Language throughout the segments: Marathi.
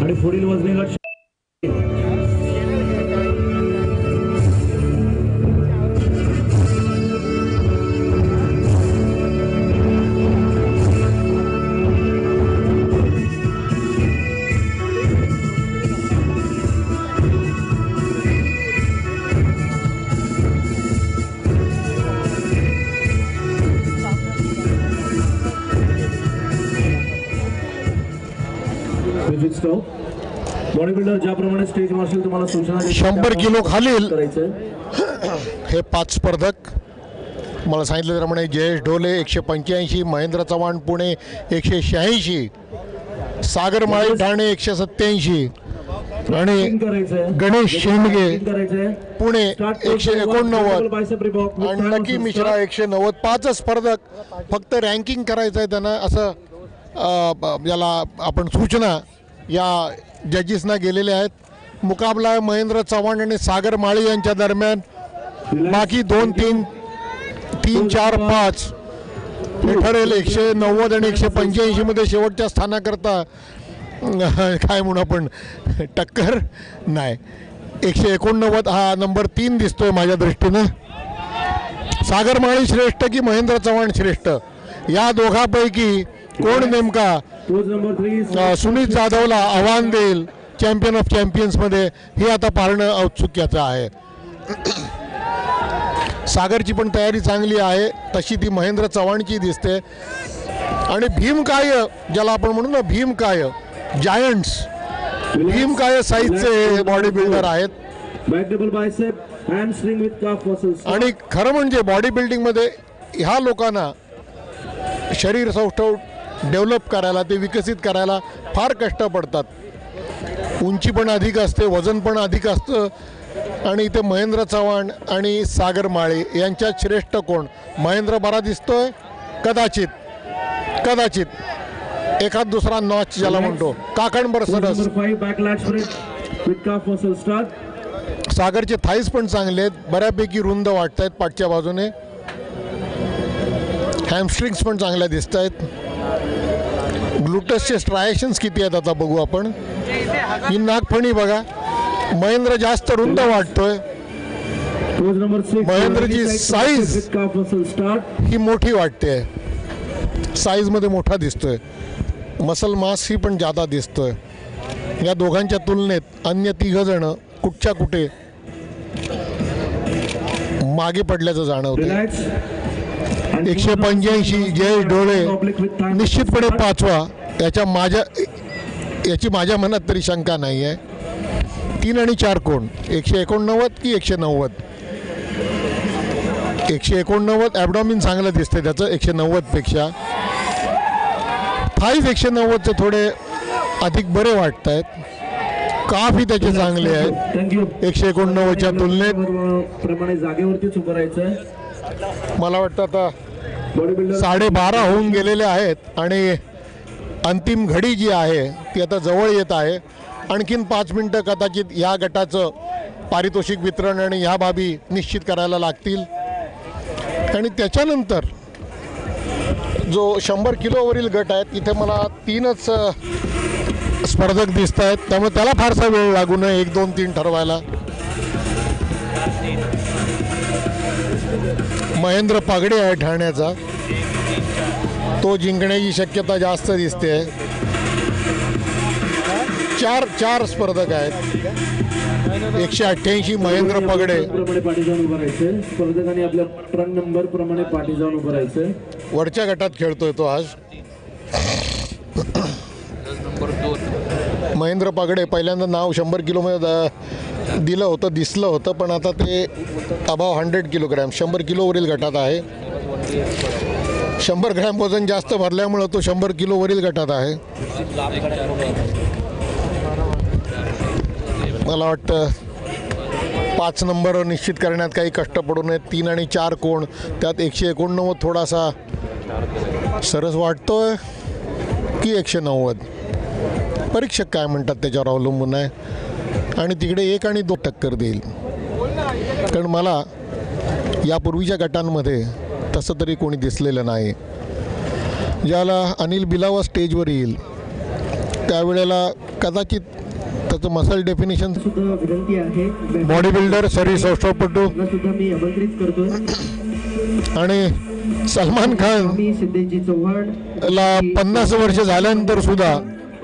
आणि पुढील वजनी गट बॉडी बिल्डर ज्याप्रमाणे स्टेज मार्शल तुम्हाला सूचना 100 किलो खालील हे 5 स्पर्धक मला सांगितलं त्याप्रमाणे जयेश ढोले 185, महेंद्र चव्हाण पुणे 186, सागर माळी ठाणे 187 आणि गणेश शेंडगे पुणे 189 आणि नकी मिश्रा 190. 5 स्पर्धक फक्त रँकिंग करायचं आहे त्यांना असं याला आपण सूचना या जजेसना गेलेले आहेत. मुकाबला आहे महेंद्र चव्हाण आणि सागर माळी यांच्या दरम्यान. बाकी 2, 3, 4, 5 हे ठरेल 190 आणि 185 मध्ये शेवटच्या स्थानाकरता काय म्हणू आपण टक्कर नाही. 189 हा नंबर 3 दिसतोय माझ्या दृष्टीनं. सागर माळी श्रेष्ठ की महेंद्र चव्हाण श्रेष्ठ या दोघांपैकी कोण नेमका सुनीत जाधवला आव्हान देईल चॅम्पियन ऑफ चॅम्पियन्स मध्ये हे आता पाहणं औत्सुक्याचं आहे. सागरची पण तयारी चांगली आहे तशी ती महेंद्र चव्हाणची दिसते. आणि भीमकाय ज्याला आपण म्हणू ना भीमकाय जायंट्स भीमकाय साईजचे बॉडी बिल्डर आहेत. आणि खरं म्हणजे बॉडी बिल्डिंग मध्ये ह्या लोकांना शरीर सौष्ठव डेव्हलप करायला ते विकसित करायला फार कष्ट पडतात. उंची पण अधिक असते वजन पण अधिक असतं. आणि इथे महेंद्र चव्हाण आणि सागर माळी यांच्यात श्रेष्ठ कोण. महेंद्र बरा दिसतोय कदाचित एखाद दुसरा नॉच ज्याला म्हणतो काकणभर सरस. सागरचे थाईज पण चांगले आहेत बऱ्यापैकी रुंद वाटत आहेत पाठच्या बाजूने. हॅमस्ट्रिंग्स पण चांगल्या दिसत आहेत. ग्लुटसचे स्ट्रायशन्स किती आहेत आता बघू आपण. ही नागफणी बघा महेंद्र जास्त रुंद वाटतोय. महेंद्रची साईज ही मोठी वाटते साईज मध्ये मोठा दिसतोय. मसल मास ही पण जादा दिसतोय. या दोघांच्या तुलनेत अन्य 3 जण कुठच्या कुठे मागे पडल्याचं जाणवतं. 185 जयेश ढोळे निश्चितपणे 5वा याची माझ्या मनात तरी शंका नाही आहे. 3 आणि 4 कोण 189 की 190. 189 ॲबडॉमिन चांगलं दिसतंय त्याचं 190 पेक्षा. थाईज 190चे थोडे अधिक बरे वाटत आहेत. काफी त्याचे चांगले आहेत 189च्या तुलनेत. जागेवरतीच उभं राहायचं. मला वाटतं आता 12:30 होऊन गेलेले आहेत आणि अंतिम घडी जी आहे ती आता जवळ येत आहे. आणखीन 5 मिनटं कदाचित या गटाचं पारितोषिक वितरण आणि ह्या बाबी निश्चित करायला लागतील. आणि त्याच्यानंतर जो 100 किलोवरील गट आहे तिथे मला 3च स्पर्धक दिसत आहेत त्यामुळे त्याला फारसा वेळ लागू नये 1, 2, 3 ठरवायला. महेंद्र पागडे आहे ठाण्याचा. तो जिंकण्याची शक्यता जास्त दिसते. 4 स्पर्धक आहेत. 188 महेंद्र पगडे. स्पर्धकांनी आपल्या ट्रक नंबर प्रमाणे पाठी जाऊन उभं राहायचं. वरच्या गटात खेळतोय तो आज. महेंद्र पगडे पहिल्यांदा नाव 100 किलोमध्ये दिलं होतं दिसलं होतं पण आता ते अबाव 100 किलोग्रॅम 100 किलोवरील गटात आहे. 100 ग्रॅम वजन जास्त भरल्यामुळं तो 100 किलोवरील गटात आहे. मला वाटतं 5 नंबर निश्चित करण्यात काही कष्ट पडू नयेत. 3 आणि 4 कोण त्यात 189 थोडासा सरस वाटतोय की 190. परीक्षक काय म्हणतात त्याच्यावर अवलंबून आहे. आणि तिकडे 1 आणि 2 टक्कर देईल. कारण मला यापूर्वीच्या गटांमध्ये तसं तरी कोणी दिसलेलं नाही. ज्याला अनिल बिलावा स्टेजवर येईल त्यावेळेला कदाचित त्याचं मसल डेफिनेशन सुद्धा विनंती आहे बॉडी बिल्डर शरीर सौष्ठवपटू त्यांना सुद्धा मी आमंत्रित करतोय. आणि सलमान खान मी सिद्धेशजी चव्हाण ला 50 वर्ष झाल्यानंतर सुद्धा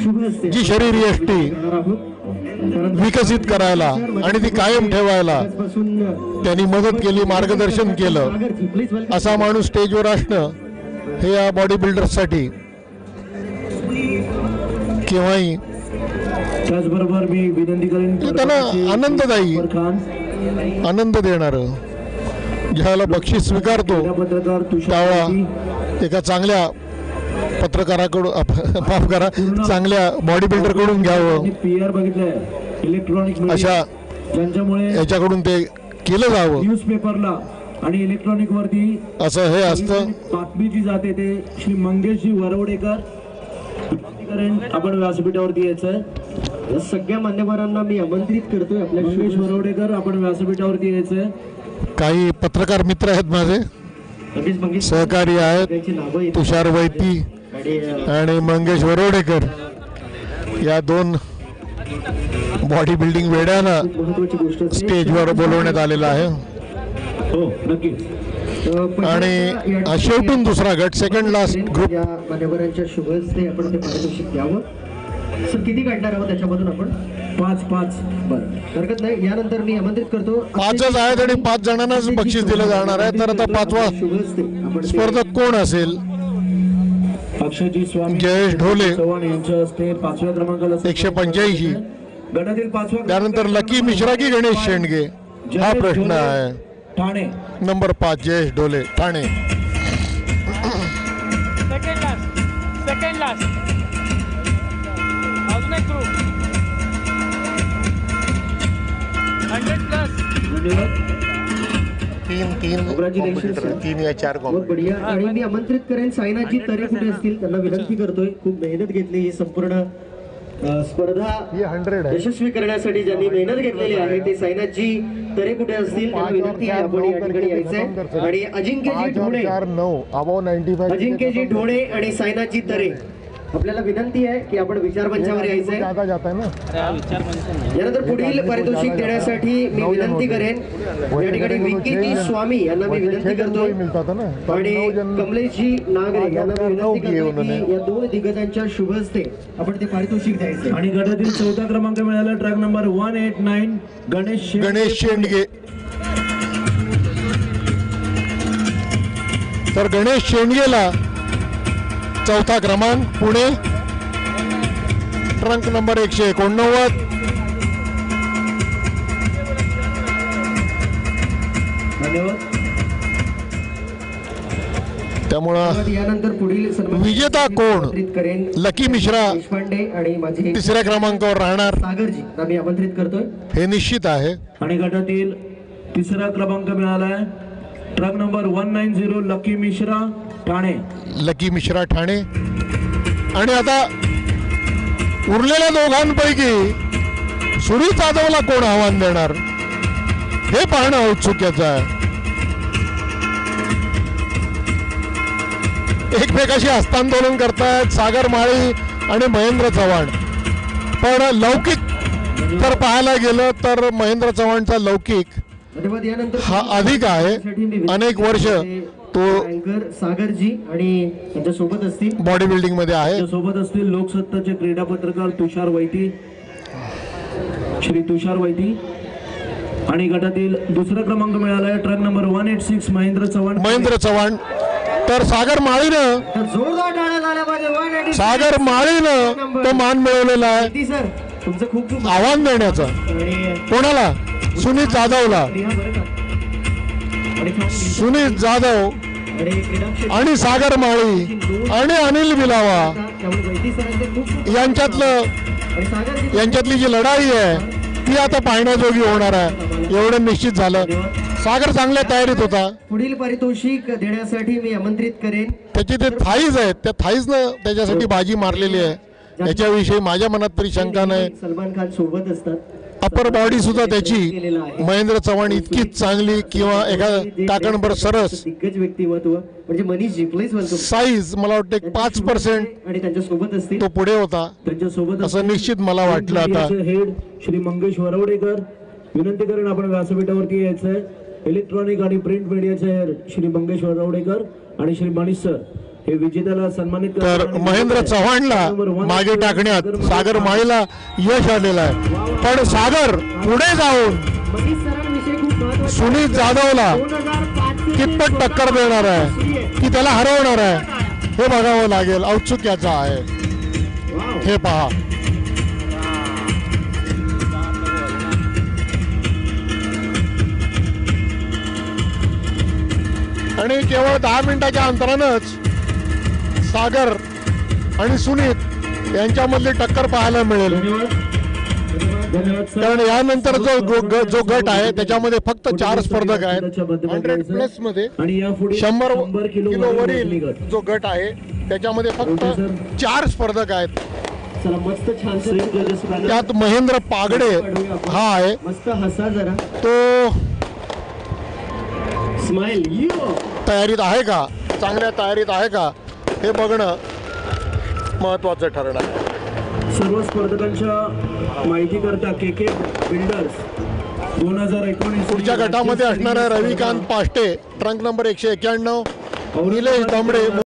शुभ हस्ते जी शरीर यष्टी करणार आहोत. कारण विकसित करायला आणि ती कायम ठेवायला आजपासून त्यांनी मदत केली, मार्गदर्शन केलं. सागरजी, प्लीज वेलकम. असा माणूस स्टेजवर असणं हे या बॉडी बिल्डर्ससाठी केव्हाही त्याचबरोबर मी विनंती करेन त्यांना आनंददायी खान आनंद देणारं ज्याला बक्षीस स्वीकारतो पत्रकार तुषार त्यावेळा वैती, एका चांगल्या पत्रकाराकडून माफ करा चांगल्या बॉडी बिल्डरकडून घ्यावं आणि PR बघितलंय इलेक्ट्रॉनिक अशा ज्यांच्यामुळे याच्याकडून ते केलं जावं न्यूजपेपरला आणि इलेक्ट्रॉनिक वरती असं हे असतं. बातमी जी जाते ते श्री मंगेशजी वरवडेकर करेन. आपण व्यासपीठावरती यायचंय. या सगळ्या मान्यवरांना मी आमंत्रित करतोय आपल्या मंगेश वरवडेकर आपण व्यासपीठावरती यायचंय. काही पत्रकार मित्र आहेत माझे, लगेच मंगेश सहकारी आहेत, त्यांची नावं येतील. तुषार वैती आणि आणि मंगेश वरोडेकर. या दोन बॉडी बिल्डिंग वेड्यांना महत्वाची गोष्ट असते. स्टेजवर बोलवण्यात आलेलं आहे. हो नक्की. आणि शेवटून दुसरा गट सेकंड लास्ट ग्रुप या मान्यवरांच्या शुभ हस्ते आपण ते पारितोषिक द्यावं. सर किती काढणार आहोत त्याच्यामधून आपण? 5 बरं, हरकत नाही. यानंतर मी आमंत्रित करतो 5च आहेत आणि 5 जणांनाच बक्षीस दिलं जाणार आहे. तर आता 5वा शुभ हस्ते आपण ते- स्पर्धक कोण असेल? अक्षयजी स्वामी जयेश ढोले चव्हाण यांच्या हस्ते 5व्या क्रमांकाला 185. गटातील 5व्या त्यानंतर लकी मिश्रा की गणेश शेंडगे हा प्रश्न आहे. Thane. Number 5 Jayesh Dhole Thane. Second last अजून एक ग्रुप 100+. धन्यवाद. 3 या 4 बहुत बढिया. आणि मी आमंत्रित करेन साईनाथजी तरे कुठे असतील त्यांना विनंती करतोय. खूप मेहनत घेतली ही संपूर्ण स्पर्धा 100 आहे. यशस्वी करण्यासाठी ज्यांनी मेहनत घेतलेली आहे ते साईनाथजी तरे कुठे असतील त्यांना विनंती आहे आपण या ठिकाणी यायचंय. आणि अजिंक्यजी ढोणे 9 अबाव 95 अजिंक्यजी ढोणे आणि साईनाथजी तरे आपल्याला विनंती आहे की आपण विचारमंचावर यायचंय. ज्यादा जाता है ना. यानंतर पुढील पारितोषिक देण्यासाठी मी विनंती करेन या ठिकाणी विक्कीजी स्वामी यांना मी विनंती करतोय मिळता था ना. आणि कमलेशजी नागरे यांना मी विनंती करतो की या दोन दिग्गजांच्या शुभ हस्ते आपण ते पारितोषिक द्यायचे. आणि गटातील 4था क्रमांक मिळाला ट्रॅक नंबर 189 गणेश शेंडगे. तर गणेश शेंडगेला 4था क्रमांक पुणे ट्रंक नंबर 189. धन्यवाद. त्यामुळं यानंतर पुढील सन्मान विजेता कोण? आमंत्रित करेन लकी मिश्रा देशपांडे आणि माझे 3ऱ्या क्रमांकावर राहणार सागरजी यांना मी आमंत्रित करतोय. हे निश्चित आहे. आणि गटातील 3रा क्रमांक मिळालाय track number 190 lucky Mishra Thane. Lucky Mishra Thane. आणि आता उरलेल्या दोघांपैकी सुनील जाधवला कोण आव्हान देणार हे पाहणं औत्सुक्याचं आहे. एकमेकाशी हस्तांदोलन करतायत सागर माळी आणि महेंद्र चव्हाण. पण लौकिक जर पाहायला गेलं तर महेंद्र चव्हाणचा लौकिक धन्यवाद. यानंतर हा अधिक आहे. अनेक वर्ष तो अँकर सागरजी आणि त्यांच्या सोबत असतील. बॉडी बिल्डिंग मध्ये आहे. सोबत असतील लोकसत्ताचे क्रीडा पत्रकार तुषार वैती श्री तुषार वैती. आणि गटातील 2रा क्रमांक मिळालाय ट्रॅक नंबर 186 महेंद्र चव्हाण. तर सागर माळीनं जोरदार टाळ्या झाल्या पाहिजे. सागर माळीनं तो मान मिळवलेला आहे. किती सर तुमचं खूप खूप आव्हान देण्याचं आणि कोणाला? सुनील जाधवला. सुनील जाधव आणि क्रीडा क्षेत्र आणि सागर माळी आणि अनिल बिलावा त्यामुळे वैदी सरांचे खूप खूप यांच्यातलं आणि सागरजी यांच्यातली जी लढाई आहे ती आता पाहण्याजोगी होणार आहे एवढं निश्चित झालं. सागर चांगल्या तयारीत होता. पुढील पारितोषिक देण्यासाठी मी आमंत्रित करेन. त्याची ते थाईज आहेत त्या थाईजनं त्याच्यासाठी बाजी मारलेली आहे. याच्याविषयी माझ्या मनात तरी शंका नाही. सलमान खान सोबत असतात. अपर बॉडी सुद्धा त्याची महेंद्र चव्हाण इतकीच चांगली किंवा एखादा टाकणभर सरस दिग्गज व्यक्तिमत्व म्हणजे मनीष जिंकलेच म्हणतो साईज मला वाटतं 5% आणि त्यांच्या सोबत असतील तो पुढे होता त्यांच्यासोबत असं निश्चित मला वाटलं आता. हेड श्री मंगेश वरवडेकर विनंती करेन आपण व्यासपीठावरती यायचंय. इलेक्ट्रॉनिक आणि प्रिंट मीडियाचे हेड श्री मंगेश वरवडेकर आणि श्री मनीष सर हे विजेत्याला सन्मानित तर करतात. महेंद्र चव्हाणला मागे टाकण्यात सागर माळीला यश आलेलं आहे. पण सागर पुढे जाऊन मनीष सरांविषयी खूप महत्त्वाचं सुनील जाधवला 2005 चे कितपत टक्कर देणार आहे की त्याला हरवणार आहे हे बघावं लागेल. औत्सुक्याचा आहे हे पहा. आणि केवळ 10 मिनिटाच्या अंतरानंच सागर आणि सुनीत यांच्यामधली टक्कर पाहायला मिळेल. धन्यवाद सर. कारण यानंतर जो गट आहे त्याच्यामध्ये फक्त 4 स्पर्धक आहेत. 100+ मध्ये आणि यापुढे 100 किलो वरील गट. जो गट आहे त्याच्यामध्ये फक्त 4 स्पर्धक आहेत. चला मस्त छान त्यात महेंद्र पागडे हा आहे. मस्त हसा जरा तो स्माइल तयारीत आहे का, चांगल्या तयारीत आहे का हे बघणं महत्वाचं ठरणार आहे. सर्व स्पर्धकांच्या माहितीकरता KK बिल्डर्स 2019 पुढच्या गटामध्ये असणाऱ्या रविकांत पाष्टे ट्रंक नंबर 191, निलेश दामडे